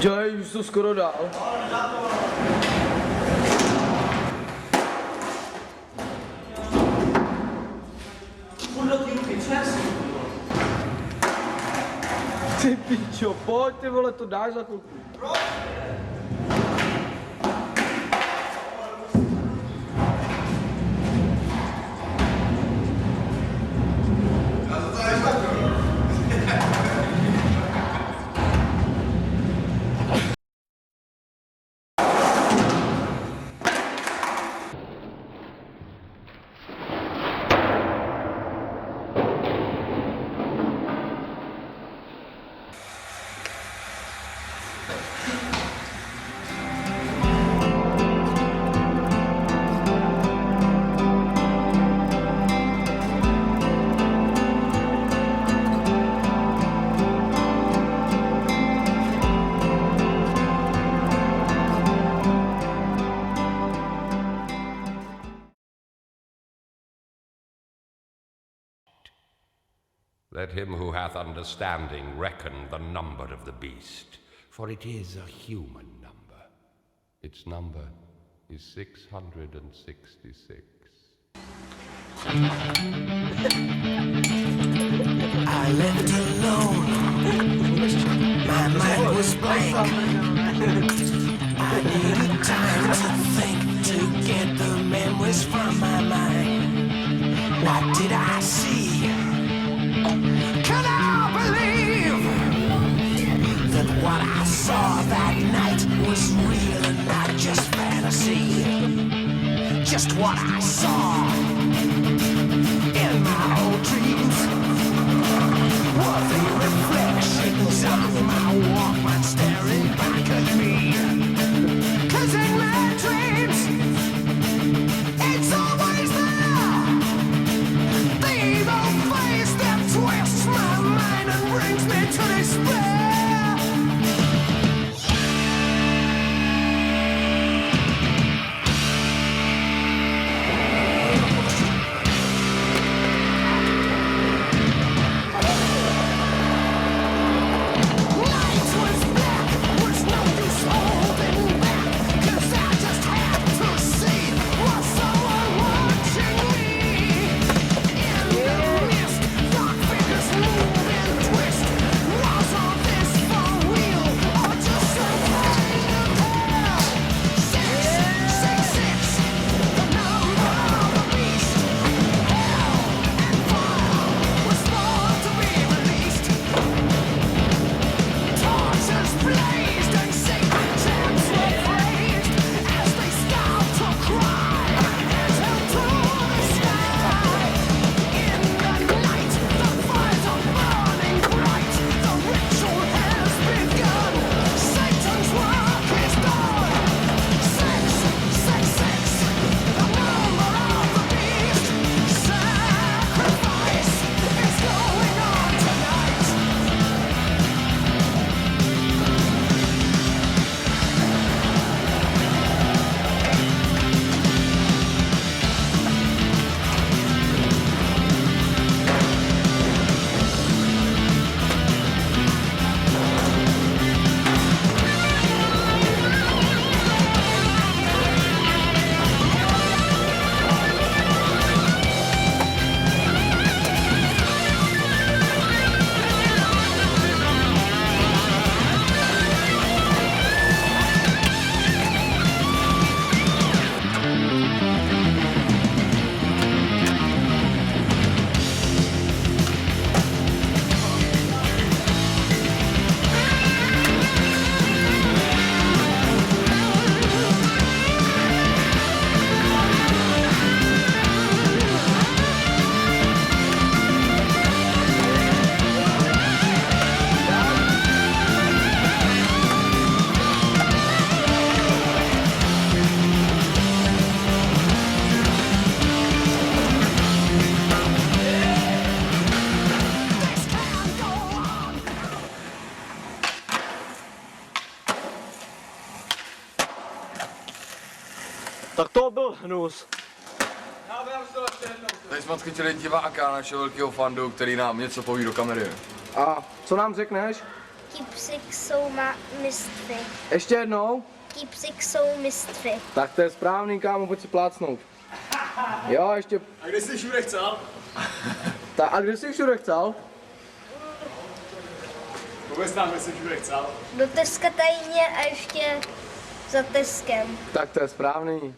Dělej, už to skoro dál. Ty pičo, pojď ty vole, to dáš za chvilku. Let him who hath understanding reckon the number of the beast, for it is a human number. Its number is 666. I left alone. My mind was blank. I needed time to think, to get the memories from my mind. What did I see? Can I believe that what I saw that night was real and not just fantasy? Just what I saw in my old dreams were the reflections of my Walkman staring back at me. 'Cause in my dreams, it's always there, the evil face that twists my mind and brings me to despair. Tak to byl hnus. Tady jsme odchytili diváka, našeho velkého fandu, který nám něco poví do kamery. A co nám řekneš? Kypsik jsou mistři. Ještě jednou? Kypsik jsou mistři. Tak to je správný, kámo, pojď si plácnout. Jo, ještě... A kde jsi všude chcel? A kde jsi všude chcel? Pověz nám, kde jsi všude chcel. Do Teska tajně a ještě za Teskem. Tak to je správný.